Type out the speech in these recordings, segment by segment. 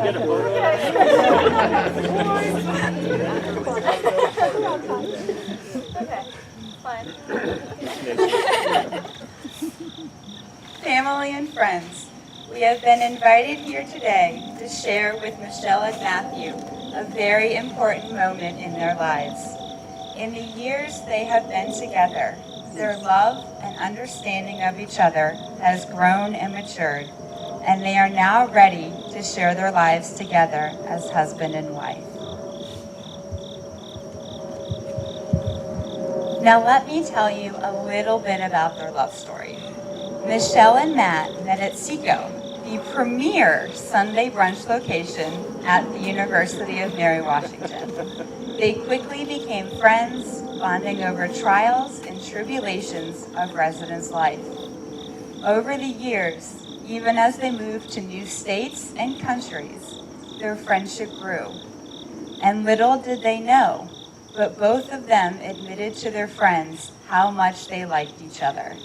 Get a photo. Okay, fine. Family and friends, we have been invited here today to share with Michele and Matthew a very important moment in their lives. In the years they have been together, their love and understanding of each other has grown and matured, and they are now ready to share their lives together as husband and wife. Now let me tell you a little bit about their love story. Michele and Matt met at Seco, the premier Sunday brunch location at the University of Mary Washington. They quickly became friends, bonding over trials and tribulations of residence life. Over the years, even as they moved to new states and countries, their friendship grew. And little did they know, but both of them admitted to their friends how much they liked each other.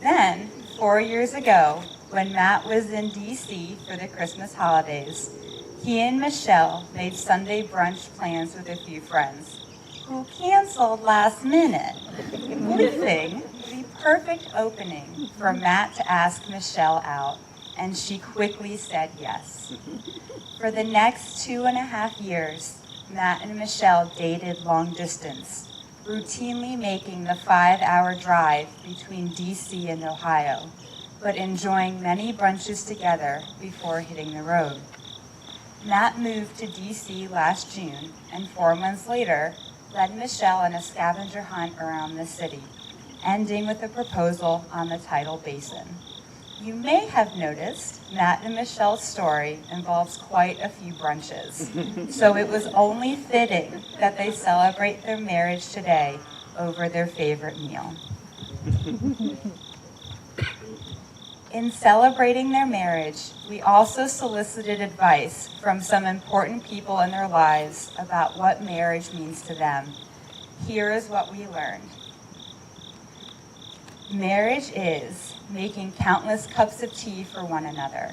Then, 4 years ago, when Matt was in DC for the Christmas holidays, he and Michele made Sunday brunch plans with a few friends, who canceled last minute, leaving the perfect opening for Matt to ask Michele out, and she quickly said yes. For the next 2.5 years, Matt and Michele dated long distance, routinely making the 5-hour drive between DC and Ohio, but enjoying many brunches together before hitting the road. Matt moved to DC last June, and 4 months later, led Michele on a scavenger hunt around the city, ending with a proposal on the Tidal Basin. You may have noticed Matt and Michele's story involves quite a few brunches, so it was only fitting that they celebrate their marriage today over their favorite meal. In celebrating their marriage, we also solicited advice from some important people in their lives about what marriage means to them. Here is what we learned. Marriage is making countless cups of tea for one another.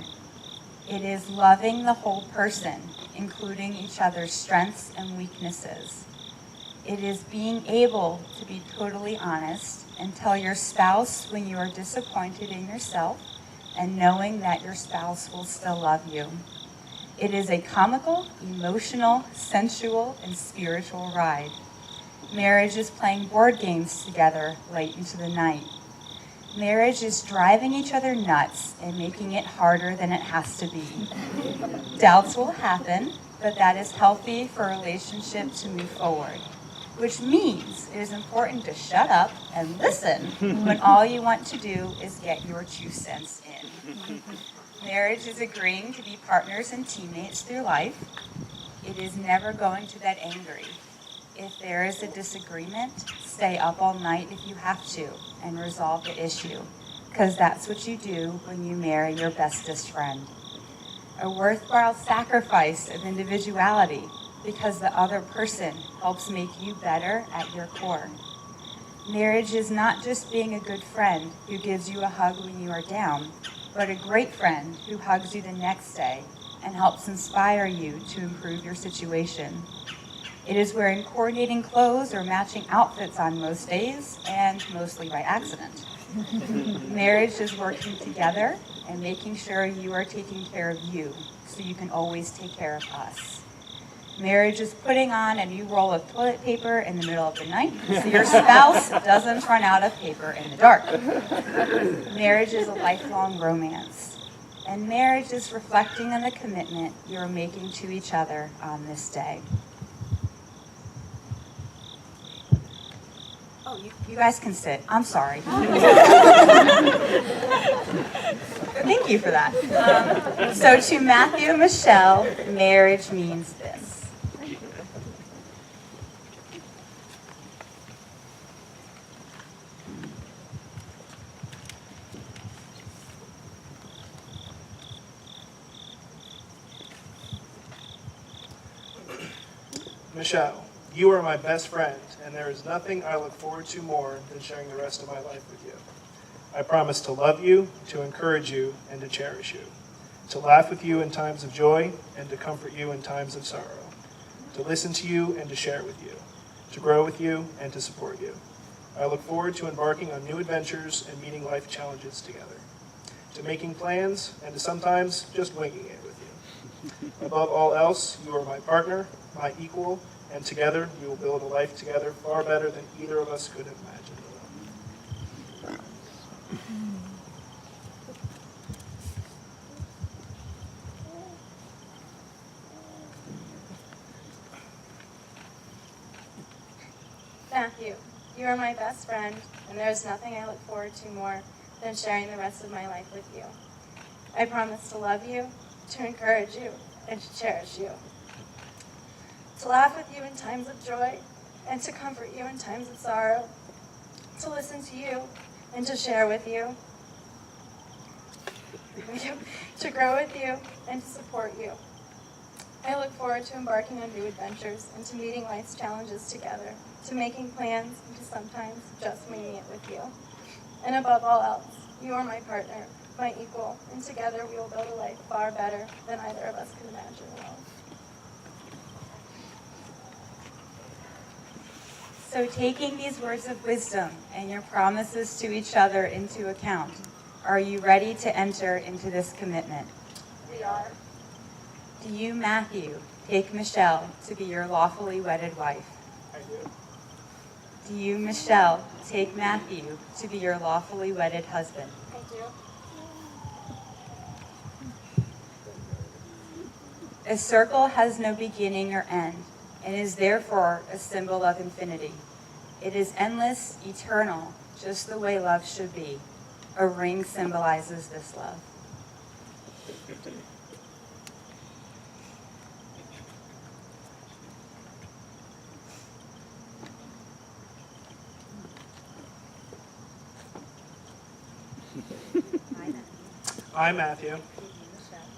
It is loving the whole person, including each other's strengths and weaknesses. It is being able to be totally honest and tell your spouse when you are disappointed in yourself and knowing that your spouse will still love you. It is a comical, emotional, sensual, and spiritual ride. Marriage is playing board games together late into the night. Marriage is driving each other nuts and making it harder than it has to be. Doubts will happen, but that is healthy for a relationship to move forward, which means it is important to shut up and listen when all you want to do is get your 2 cents in. Marriage is agreeing to be partners and teammates through life. It is never going to get angry. If there is a disagreement, stay up all night if you have to and resolve the issue, because that's what you do when you marry your bestest friend. A worthwhile sacrifice of individuality, because the other person helps make you better at your core. Marriage is not just being a good friend who gives you a hug when you are down, but a great friend who hugs you the next day and helps inspire you to improve your situation. It is wearing coordinating clothes or matching outfits on most days, and mostly by accident. Marriage is working together and making sure you are taking care of you, so you can always take care of us. Marriage is putting on a new roll of toilet paper in the middle of the night, so your spouse doesn't run out of paper in the dark. Marriage is a lifelong romance, and marriage is reflecting on the commitment you are making to each other on this day. Oh, you guys can sit. I'm sorry. Thank you for that. So to Matthew and Michele, marriage means this. Michele, you are my best friend, and there is nothing I look forward to more than sharing the rest of my life with you. I promise to love you, to encourage you, and to cherish you, to laugh with you in times of joy, and to comfort you in times of sorrow, to listen to you and to share with you, to grow with you and to support you. I look forward to embarking on new adventures and meeting life challenges together, to making plans and to sometimes just winging it with you. Above all else, you are my partner, my equal, and together we will build a life together far better than either of us could have imagined. Matthew, you are my best friend, and there is nothing I look forward to more than sharing the rest of my life with you. I promise to love you, to encourage you, and to cherish you, to laugh with you in times of joy, and to comfort you in times of sorrow, to listen to you, and to share with you, to grow with you, and to support you. I look forward to embarking on new adventures and to meeting life's challenges together, to making plans and to sometimes just winging it with you. And above all else, You are my partner, my equal, and together we will build a life far better than either of us could imagine alone. So taking these words of wisdom and your promises to each other into account, are you ready to enter into this commitment? We are. Do you, Matthew, take Michele to be your lawfully wedded wife? I do. Do you, Michele, take Matthew to be your lawfully wedded husband? I do. A circle has no beginning or end, and is therefore a symbol of infinity. It is endless, eternal, just the way love should be. A ring symbolizes this love. I, Matthew,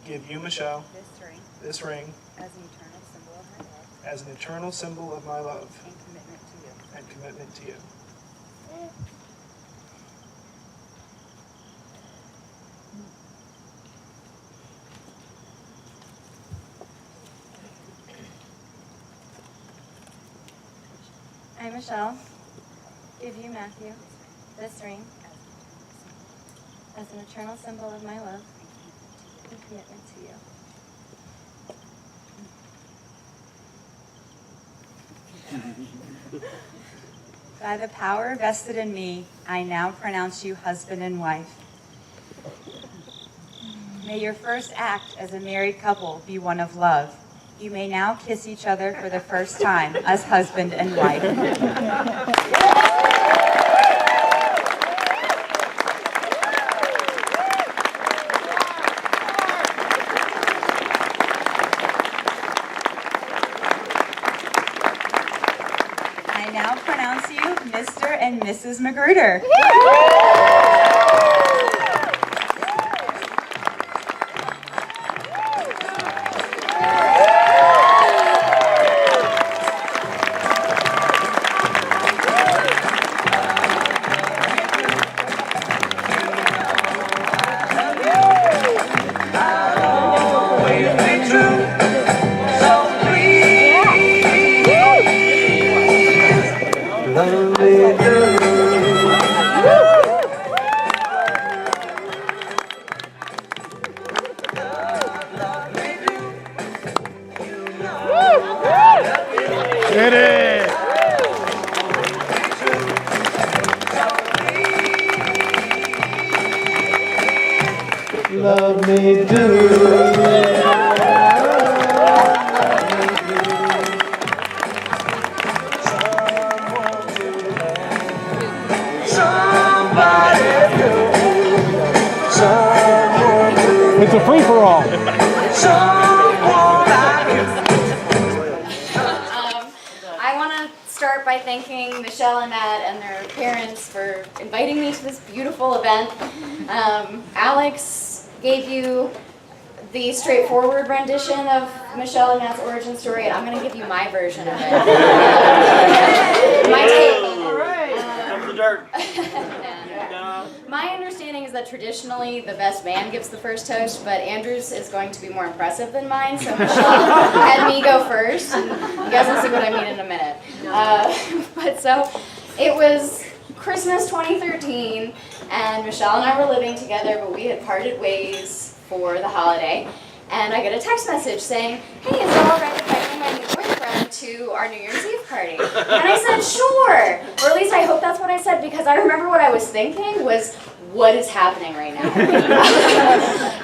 give you, Michele, This ring this ring as an eternal symbol of my love as an eternal symbol of my love and commitment to you. and commitment to you. I, Michele, give you, Matthew, this ring as an eternal symbol of my love and commitment to you. By the power vested in me, I now pronounce you husband and wife. May your first act as a married couple be one of love. You may now kiss each other for the first time as husband and wife. I now pronounce you Mr. and Mrs. Magruder. Get it! Love me do. It's a free-for-all. I want to start by thanking Michele and Matt and their parents for inviting me to this beautiful event. Alex gave you the straightforward rendition of Michele and Matt's origin story, and I'm going to give you my version of it. My take. Comes the dirt. My understanding is that traditionally the best man gives the first toast, but Andrew's is going to be more impressive than mine, so Michele had me go first, and you guys will see what I mean in a minute. But so, it was Christmas 2013, and Michele and I were living together, but we had parted ways for the holiday, and I get a text message saying, "Hey, is it all right if I bring my new boyfriend to our New Year's Eve party?" And I said, "Sure," or at least I hope that's what I said, because I remember what I was thinking was, what is happening right now?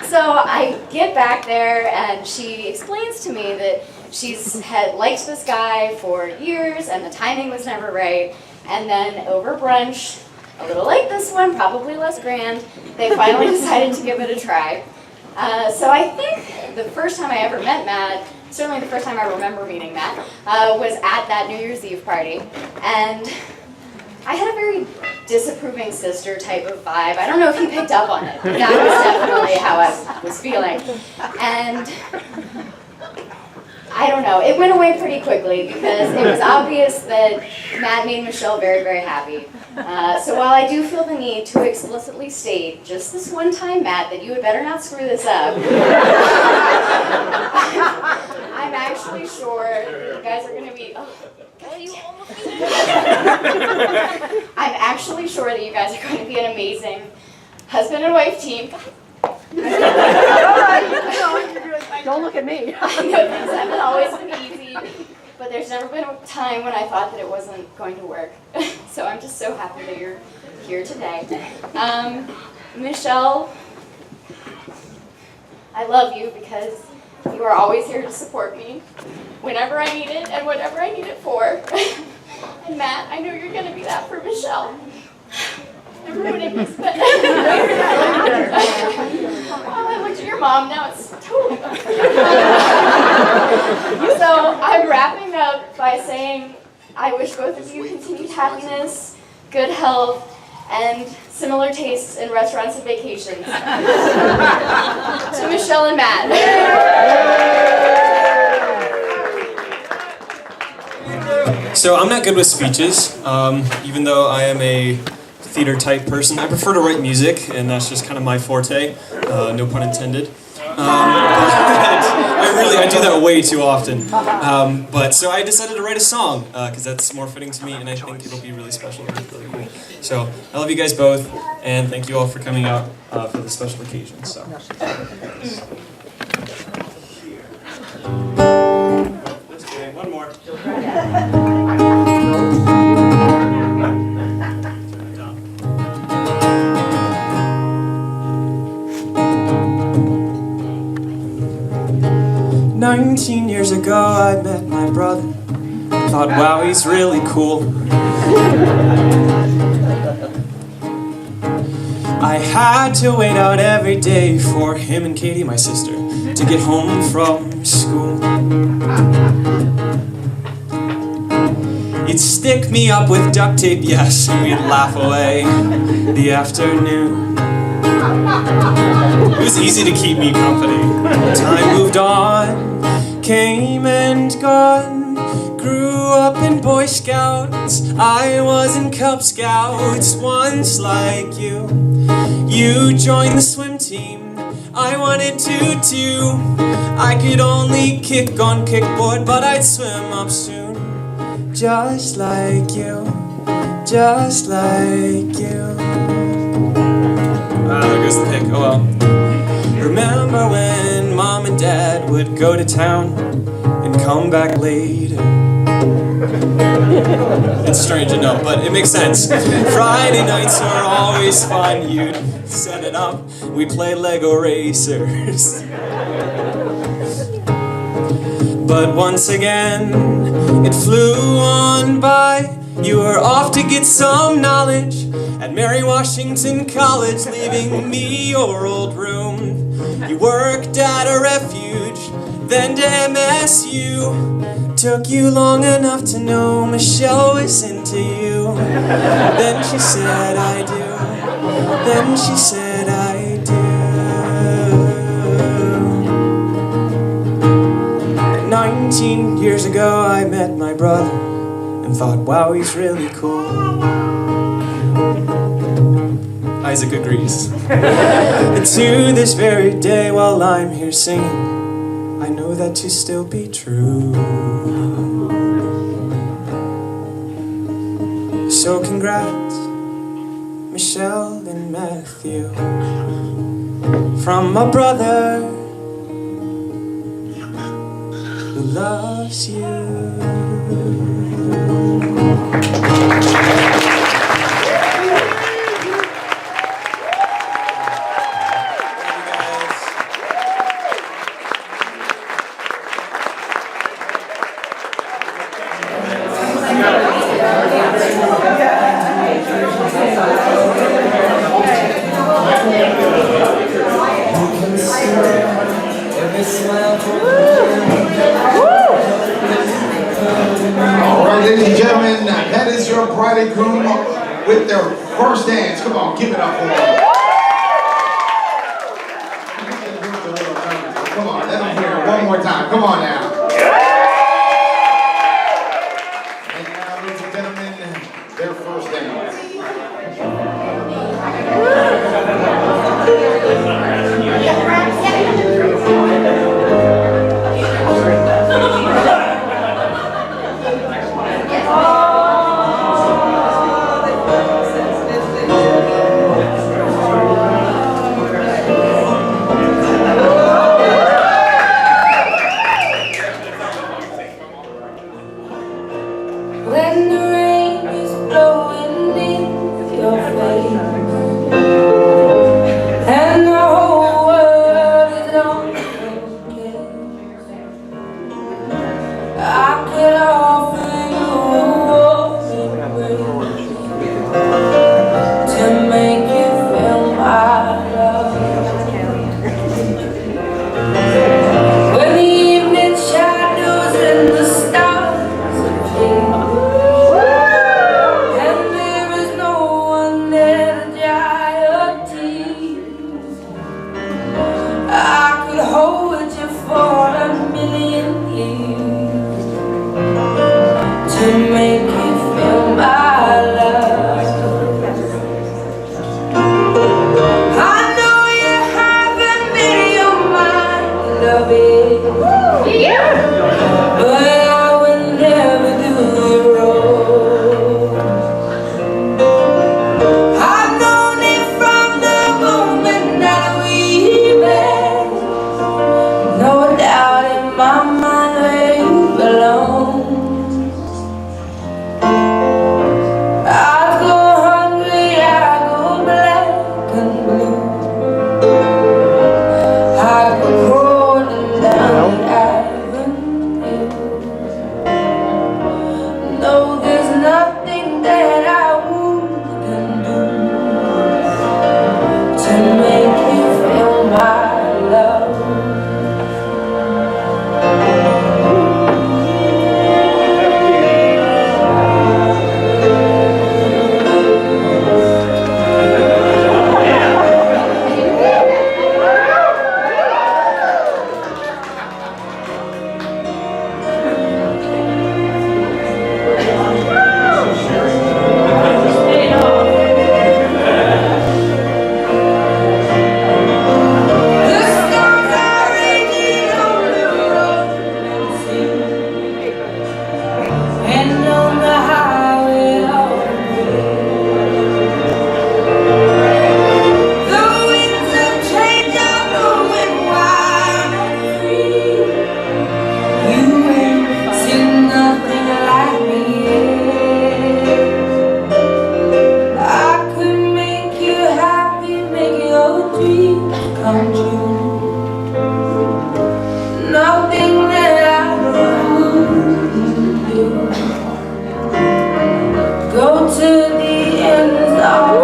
So I get back there, and she explains to me that she's had liked this guy for years, and the timing was never right, and then over brunch, a little like this one, probably less grand, they finally decided to give it a try. So I think the first time I ever met Matt, certainly the first time I remember meeting Matt, was at that New Year's Eve party. And I had a very disapproving sister type of vibe. I don't know if he picked up on it, but that was definitely how I was feeling. And I don't know, it went away pretty quickly because it was obvious that Matt made Michele very, very happy. So while I do feel the need to explicitly state, just this one time, Matt, that you had better not screw this up, I'm actually sure that you guys are going to be... I'm actually sure that you guys are going to be an amazing husband and wife team. Don't look at me. I know things haven't always been easy, but there's never been a time when I thought that it wasn't going to work. So I'm just so happy that you're here today. Michele, I love you because you are always here to support me whenever I need it and whatever I need it for. And Matt, I know you're going to be that for Michele. I'm ruining this, but I looked at your mom, now it's totally So I'm wrapping up by saying I wish both of you continued happiness, good health, and similar tastes in restaurants and vacations. To Michele and Matt. So I'm not good with speeches, even though I am a theater type person. I prefer to write music, and that's just kind of my forte, no pun intended. I do that way too often. But so I decided to write a song, because that's more fitting to me, and I think it'll be really special and really cool. So I love you guys both, and thank you all for coming out for this special occasion. So. One more. 19 years ago I met my brother. Thought, wow, he's really cool. I had to wait out every day for him and Katie, my sister, to get home from school. He'd stick me up with duct tape, yes, and we'd laugh away the afternoon. It was easy to keep me company. Time moved on, came and gone. Grew up in Boy Scouts, I was in Cub Scouts once like you. You joined the swim team, I wanted to too. I could only kick on kickboard, but I'd swim up soon. Just like you, just like you. There goes the pick, oh well. Remember when Mom and Dad would go to town and come back late? It's strange enough, but it makes sense. Friday nights were always fun. You'd set it up, we'd play Lego racers. But once again, it flew on by. You were off to get some knowledge at Mary Washington College, leaving me your old room. You worked at a refuge, then to MSU. Took you long enough to know Michele was into you. Then she said I do. Then she said I do. 19 years ago I met my brother and thought, wow, he's really cool. Isaac agrees. And to this very day, while I'm here singing, I know that to still be true. So congrats, Michele and Matthew, from a brother who loves you. All right, ladies and gentlemen, that is your bride and groom with their first dance. Come on, give it up for them. Come on, let them hear it one more time. Come on now. And now, ladies and gentlemen, their first dance. to make you feel my love. Nothing that I wouldn't do. Go to the ends of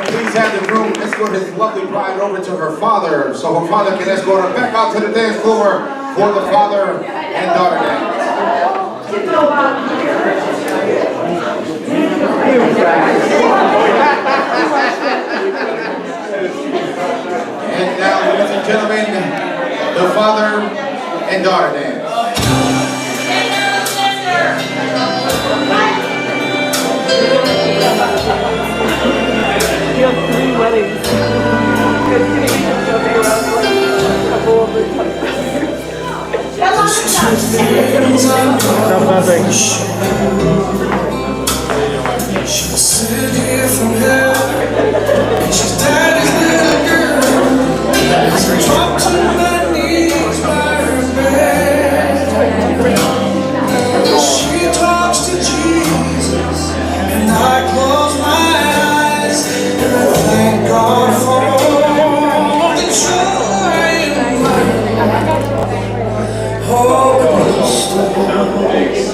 Please have the room escort his lovely bride over to her father, so her father can escort her back out to the dance floor for the father and daughter dance. And now, ladies and gentlemen, the father and daughter dance. You have 3 weddings. She's sitting here from here, and she's daddy's little girl. As I drop to my knees by her bed, she talks to Jesus, and I close my eyes, and I thank God for the joy in my hope and stories.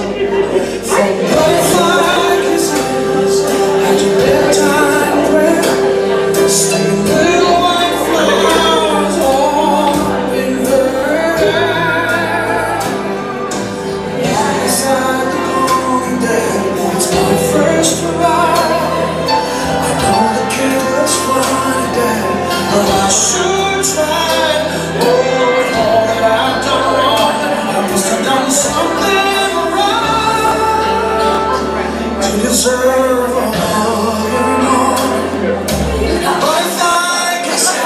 From butterfly kisses and your bedtime prayer, stay little white flowers all in her hair. Inside the morning day, it's my first ride. I know the kid looks funny, Dad, but I sure tried. Oh, with all that I've done, I must have done something wrong to deserve all your love. But if I can say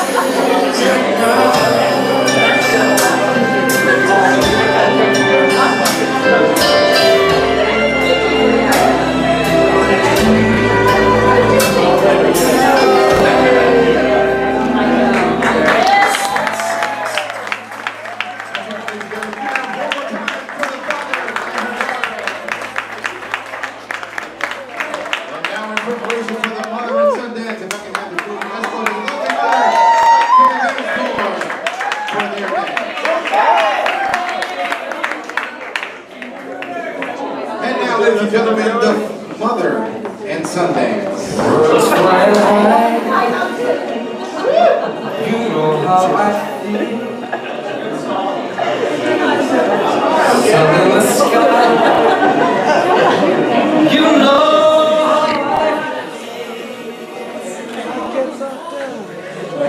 preparation for the mother and son dance. If I can have the group escort his lovely mother to the dance floor for their dance. And now, ladies and gentlemen, the mother and son dance. you know how I feel. Sun in the sky. You know.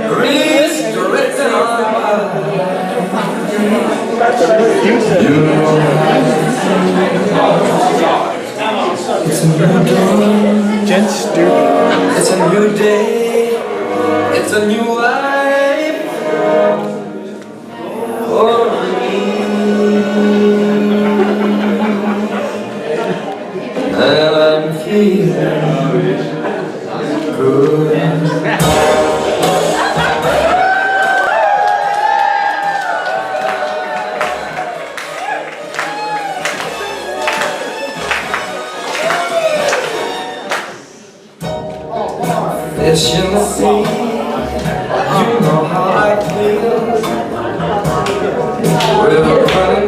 Breeze drifting on by. It's a new dawn. Jen's stupid. It's a new day. It's a new life for me. And I'm feeling good. fish in the sea. You know how I feel. With a running